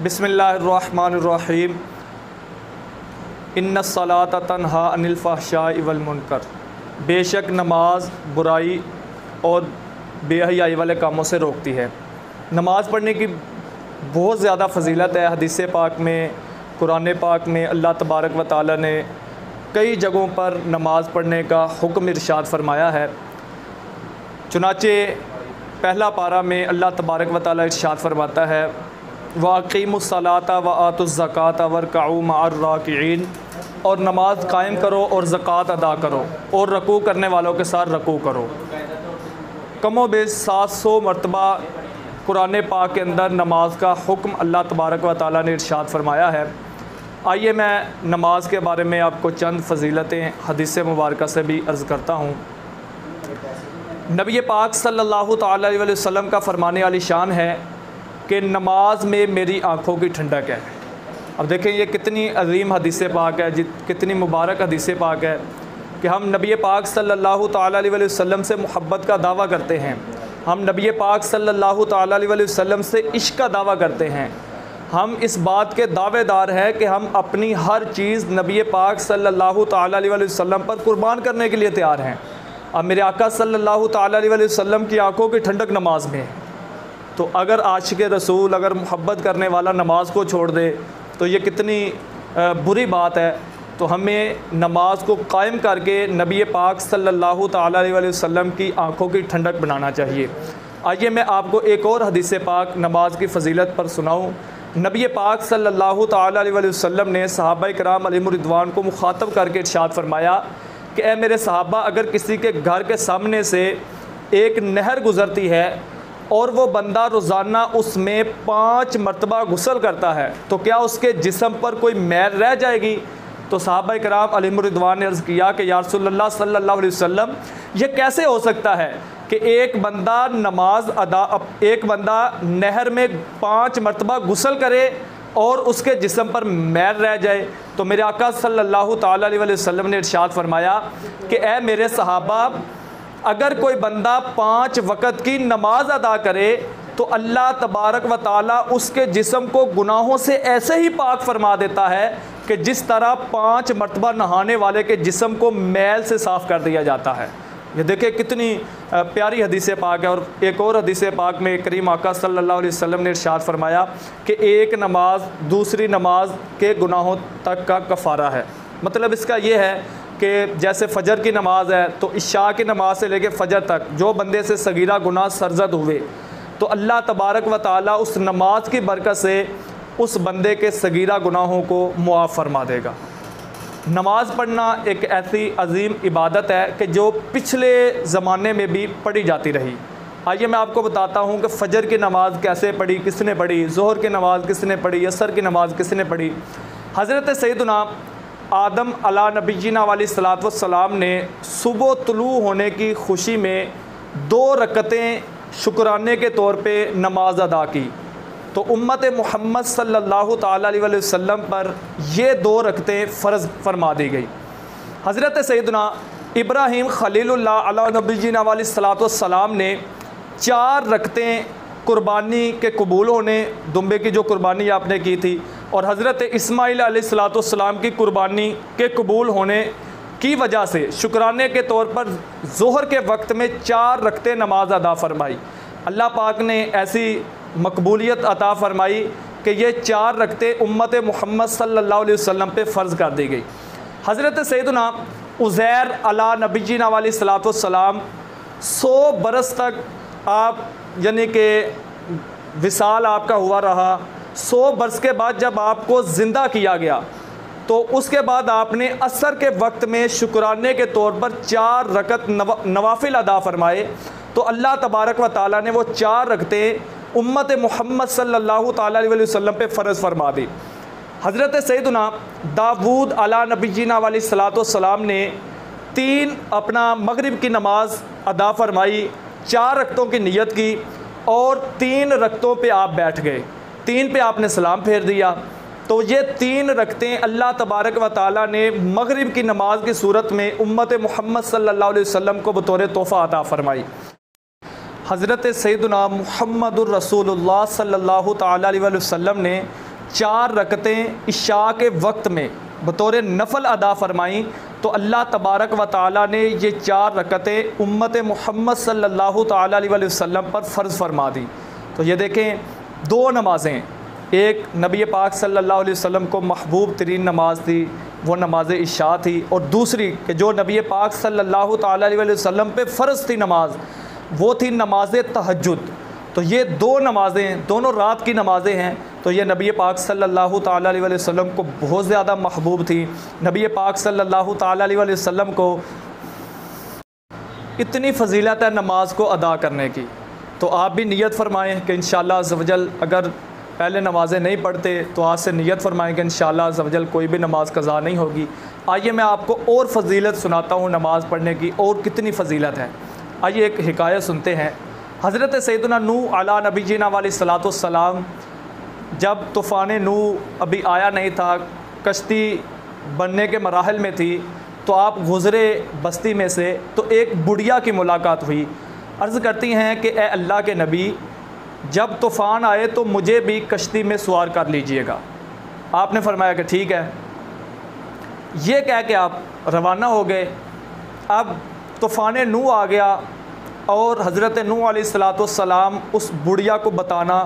बिस्मिल्लाहिर्रहमानिर्रहीम। इन्नस्सलात तन्हा अनिल फ़हशाइ वल मुनकर। बेशक नमाज बुराई और बेहयाई वाले कामों से रोकती है। नमाज़ पढ़ने की बहुत ज़्यादा फ़जीलत है। हदीस पाक में, कुरान पाक में अल्लाह तबारक व तआला ने कई जगहों पर नमाज़ पढ़ने का हुक्म इरशाद फरमाया है। चुनाचे पहला पारा में अल्लाह तबारक व तआला इरशाद फरमाता है, वाक़ीमुस्सलाता व आतुज़्ज़काता वरकऊ मअर राकिईन, और नमाज कायम करो और ज़कात अदा करो और रकू करने वालों के साथ रकू करो। कमो बेश 700 मरतबा कुरान पाक के अंदर नमाज का हुक्म अल्लाह तबारक व तआला ने इरशाद फरमाया है। आइए मैं नमाज के बारे में आपको चंद फ़जीलतें हदीस मुबारक से भी अर्ज़ करता हूँ। नबी पाक सल्लल्लाहु तआला अलैहि वसल्लम का फरमाने वाली शान है कि नमाज में मेरी आँखों की ठंडक है। अब देखें ये कितनी अजीम हदीस पाक है, कितनी मुबारक हदीस पाक है कि हम नबी पाक सल्लल्लाहु तआला अलैहि वसल्लम से मोहब्बत का दावा करते हैं, हम नबी पाक सल्लल्लाहु तआला अलैहि वसल्लम से इश्क का दावा करते हैं, हम इस बात के दावेदार हैं कि हम अपनी हर चीज़ नबी पाक सल्लल्लाहु तआला अलैहि वसल्लम पर कुर्बान करने के लिए तैयार हैं। अब मेरे आका सल्लल्लाहु तआला अलैहि वसल्लम की आँखों की ठंडक नमाज में है, तो अगर आशिक़ रसूल, अगर मोहब्बत करने वाला नमाज को छोड़ दे तो ये कितनी बुरी बात है। तो हमें नमाज को कायम करके नबी पाक सल्लल्लाहु तआला अलैहि वसल्लम की आँखों की ठंडक बनाना चाहिए। आइए मैं आपको एक और हदीस पाक नमाज की फ़जीलत पर सुनाऊँ। नबी पाक सल्लल्लाहु तआला अलैहि वसल्लम ने सहाबा किराम अलैहिम रिदवान को मुखातब करके इरशाद फरमाया कि ए मेरे सहाबा, अगर किसी के घर के सामने से एक नहर गुज़रती है और वो बंदा रोज़ाना उसमें 5 मरतबा गुस्ल करता है तो क्या उसके जिस्म पर कोई मैल रह जाएगी? तो सहाबा किराम अलैहिम रिदवान ने अर्ज़ किया कि या रसूलल्लाह सल्लल्लाहु अलैहि वसल्लम, ये कैसे हो सकता है कि एक बंदा नहर में 5 मरतबा गुस्ल करे और उसके जिस्म पर मैल रह जाए? तो मेरे आका सल्लल्लाहु तआला अलैहि वसल्लम ने इरशाद फरमाया कि ए मेरे सहाबा, अगर कोई बंदा 5 वक़्त की नमाज अदा करे तो अल्लाह तबारक व तआला उसके जिस्म को गुनाहों से ऐसे ही पाक फरमा देता है कि जिस तरह 5 मरतबा नहाने वाले के जिस्म को मैल से साफ़ कर दिया जाता है। ये देखिए कितनी प्यारी हदीस पाक है। और एक और हदीस पाक में करीम आका सल्लल्लाहु अलैहि वसल्लम ने इरशाद फरमाया कि एक नमाज दूसरी नमाज के गुनाहों तक का कफ़ारा है। मतलब इसका ये है कि जैसे फ़जर की नमाज़ है तो इशा की नमाज से लेकर फ़जर तक जो बंदे से सगीरा गुनाह सरज़द हुए तो अल्लाह तबारक व तआला उस नमाज की बरकत से उस बंदे के सगीरा गुनाहों को मुआफ़ फरमा देगा। नमाज़ पढ़ना एक ऐसी अजीम इबादत है कि जो पिछले ज़माने में भी पढ़ी जाती रही। आइए मैं आपको बताता हूँ कि फ़जर की नमाज़ कैसे पढ़ी, किसने पढ़ी, ज़ोहर की नमाज़ किसने पढ़ी, असर की नमाज़ किसने पढ़ी। हज़रत सैयदना आदम अला नबीना अलैहिस्सलातु वस्सलाम ने सुबह तुलू होने की खुशी में 2 रकतें शुक्राने के तौर पे नमाज अदा की, तो उम्मत मोहम्मद सल्लल्लाहु तआला अलैहि वसल्लम पर ये 2 रकतें फ़र्ज़ फरमा दी गई। हज़रत सैयदना इब्राहीम खलीलुल्लाह अला नबीना अलैहिस्सलातु वस्सलाम ने 4 रकतें कुर्बानी के कबूल होने, दुम्बे की जो कुर्बानी आपने की थी, और हज़रत इस्माईल अलैहिस्सलातु वस्सलाम की कुर्बानी के कबूल होने की वजह से शुक्राने के तौर पर ज़ोहर के वक्त में 4 रकतें नमाज अदा फरमाई। अल्लाह पाक ने ऐसी मकबूलियत अता फरमाई कि ये 4 रकतें उम्मत मोहम्मद सल्लल्लाहु अलैहि वसल्लम पे फ़र्ज़ कर दी गई। हज़रत सैयदना उज़ैर अला नबीना अलैहिस्सलातु वस्सलाम 100 बरस तक आप यानी कि विसाल आपका हुआ रहा। 100 बरस के बाद जब आपको ज़िंदा किया गया तो उसके बाद आपने असर के वक्त में शुक्राने के तौर पर 4 रकत नवाफिल अदा फरमाए। तो अल्लाह तबारक व तआला ने वो 4 रकतें उम्मत मोहम्मद सल्लल्लाहु तआला अलैहि वसल्लम पे फ़र्ज़ फरमा दी। हज़रत सैयदना दाऊद अला नबीना अलैहिस्सलातु वस्सलाम ने 3 अपना मगरिब की नमाज अदा फरमाई, 4 रकतों की नियत की और 3 रकतों पे आप बैठ गए, 3 पे आपने सलाम फेर दिया। तो ये 3 रकतें अल्लाह तबारक व तआला ने मगरिब की नमाज की सूरत में उम्मत मोहम्मद सल्लल्लाहु अलैहि वसल्लम को बतौर तोहफ़ा अता फरमाई। हज़रत सैयदना मुहम्मदुर रसूलुल्लाह सल्लल्लाहु तआला अलैहि वसल्लम ने 4 रकतें इशा के वक्त में बतौर नफल अदा फरमाई तो अल्लाह तबारक व ताला ने ये 4 रकतें उम्मत मोहम्मद सल्लल्लाहु ताला अलैहि वसल्लम पर फ़र्ज़ फरमा दी। तो ये देखें 2 नमाज़ें, एक नबी पाक सल्लल्लाहु अलैहि वसल्लम को महबूब तरीन नमाज़ थी, वो नमाज इशा थी, और दूसरी कि जो नबी पाक सल्लल्लाहु ताला अलैहि वसल्लम पे फ़र्ज़ थी नमाज, वो थी नमाज तहज्जुद। तो ये 2 नमाज़ें दोनों रात की नमाज़ें हैं। तो ये नबी पाक सल्लल्लाहु ताला अलैहि वसल्लम को बहुत ज़्यादा महबूब थी। नबी पाक सल्लल्लाहु ताला अलैहि वसल्लम को इतनी फ़जीलत है नमाज को अदा करने की। तो आप भी नियत फ़रमाएँ कि इंशाअल्लाह अज़्ज़ व जल अगर पहले नमाज़ें नहीं पढ़ते तो आज से नियत फ़रमाएँ कि इंशाअल्लाह अज़्ज़ व जल कोई भी नमाज़ कज़ा नहीं होगी। आइए मैं आपको और फ़जीलत सुनाता हूँ नमाज़ पढ़ने की, और कितनी फ़जीलत है। आइए एक हिकायत सुनते हैं। हज़रत सैयदना नूह अला नबीना वालैहिस्सलाम जब तूफ़ान नूह अभी आया नहीं था, कश्ती बनने के मराहल में थी, तो आप गुज़रे बस्ती में से तो एक बुढ़िया की मुलाकात हुई। अर्ज़ करती हैं कि ए अल्लाह के नबी, जब तूफ़ान आए तो मुझे भी कश्ती में सवार कर लीजिएगा। आपने फरमाया कि ठीक है। ये कह के आप रवाना हो गए। अब तूफ़ान नूह आ गया और हज़रत नूह अलैहिस्सलाम उस बुढ़िया को बताना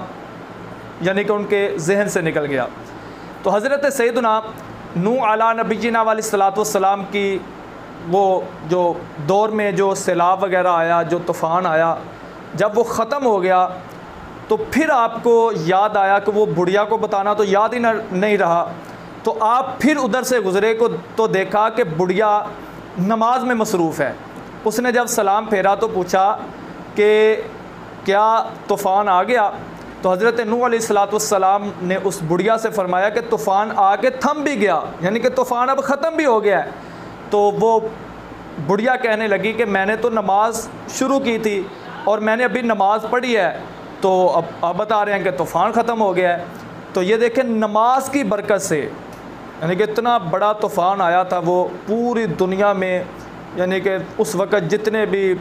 यानी कि उनके जहन से निकल गया। तो हज़रत सैयदना नूह अला नबीना अलैहिस्सलाम की वो जो दौर में जो सैलाब वगैरह आया, जो तूफ़ान आया, जब वो ख़त्म हो गया तो फिर आपको याद आया कि वो बुढ़िया को बताना तो याद ही नहीं रहा। तो आप फिर उधर से गुज़रे को तो देखा कि बुढ़िया नमाज में मसरूफ़ है। उसने जब सलाम फेरा तो पूछा कि क्या तूफ़ान आ गया? तो हज़रत नूह अलैहिस्सलाम ने उस बुढ़िया से फ़रमाया कि तूफ़ान आके थम भी गया, यानी कि तूफ़ान अब ख़त्म भी हो गया है। तो वो बुढ़िया कहने लगी कि मैंने तो नमाज शुरू की थी और मैंने अभी नमाज़ पढ़ी है, तो अब बता रहे हैं कि तूफ़ान ख़त्म हो गया है। तो ये देखें नमाज की बरकत से, यानी कि इतना बड़ा तूफ़ान आया था, वो पूरी दुनिया में यानी कि उस वक़्त जितने भी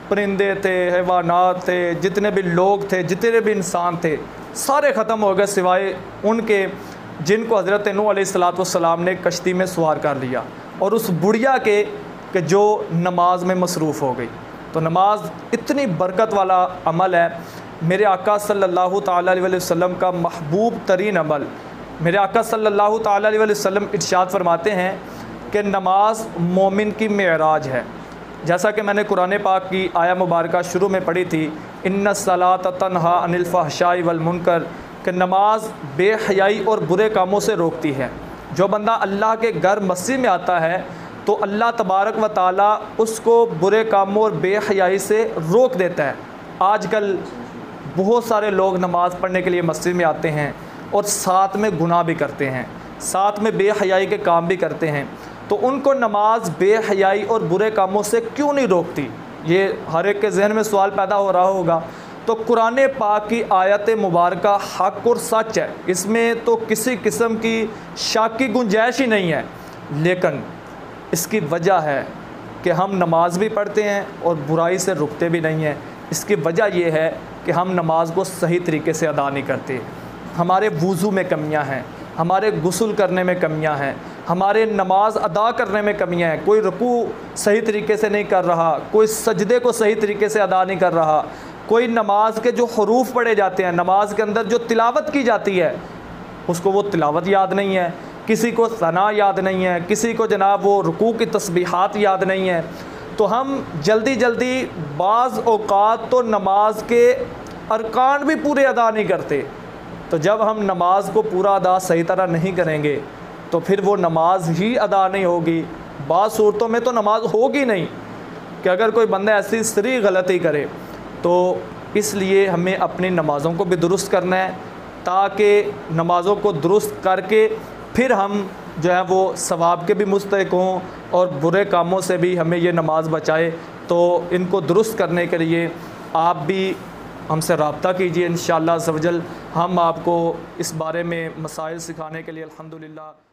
परिंदे थे, हैवानात थे, जितने भी लोग थे, जितने भी इंसान थे, सारे ख़त्म हो गए सिवाय उनके जिनको हज़रत नूह अलैहिस्सलाम ने कश्ती में सवार कर लिया, और उस बुढ़िया के जो नमाज में मसरूफ़ हो गई। तो नमाज इतनी बरकत वाला अमल है। मेरे आका सल्लल्लाहु ताला अलैहि वसल्लम का महबूब तरीन अमल, मेरे आका सल्लल्लाहु ताला अलैहि वसल्लम इरशाद फरमाते हैं कि नमाज मोमिन की मेराज है। जैसा कि मैंने कुरान पाक की आया मुबारका शुरू में पढ़ी थी, इन्ना सलात तन्हा अनिल फहशाई वल मुनकर, कि नमाज बेहयाई और बुरे कामों से रोकती है। जो बंदा अल्लाह के घर मस्जिद में आता है तो अल्लाह तबारक व ताला उसको बुरे कामों और बेहयाई से रोक देता है। आजकल बहुत सारे लोग नमाज़ पढ़ने के लिए मस्जिद में आते हैं और साथ में गुनाह भी करते हैं, साथ में बेहयाई के काम भी करते हैं। तो उनको नमाज बेहयाई और बुरे कामों से क्यों नहीं रोकती? ये हर एक के जहन में सवाल पैदा हो रहा होगा। तो कुरान पाक की आयत मुबारका हक़ और सच है, इसमें तो किसी किस्म की शक की गुंजाइश ही नहीं है। लेकिन इसकी वजह है कि हम नमाज भी पढ़ते हैं और बुराई से रुकते भी नहीं हैं। इसकी वजह यह है कि हम नमाज को सही तरीके से अदा नहीं करते। हमारे वज़ू में कमियां हैं, हमारे गुस्ल करने में कमियां हैं, हमारे नमाज अदा करने में कमियां हैं। कोई रुकू सही तरीके से नहीं कर रहा, कोई सजदे को सही तरीके से अदा नहीं कर रहा, कोई नमाज के जो हरूफ पढ़े जाते हैं, नमाज के अंदर जो तिलावत की जाती है उसको वो तिलावत याद नहीं है, किसी को सना याद नहीं है, किसी को जनाब वो रुकू की तस्बीहात याद नहीं है। तो हम जल्दी जल्दी बाज़ औक़ात तो नमाज के अरकान भी पूरे अदा नहीं करते। तो जब हम नमाज को पूरा अदा सही तरह नहीं करेंगे तो फिर वो नमाज ही अदा नहीं होगी। बाज़ सूरतों में तो नमाज होगी नहीं कि अगर कोई बंदा ऐसी सरी गलती करे। तो इसलिए हमें अपनी नमाज़ों को भी दुरुस्त करना है, ताकि नमाज़ों को दुरुस्त करके फिर हम जो है वो सवाब के भी मुस्तहिक़ हों और बुरे कामों से भी हमें ये नमाज बचाए। तो इनको दुरुस्त करने के लिए आप भी हमसे रब्ता कीजिए। इंशाअल्लाह अज़्ज़ व जल हम आपको इस बारे में मसाइल सिखाने के लिए अल्हम्दुलिल्लाह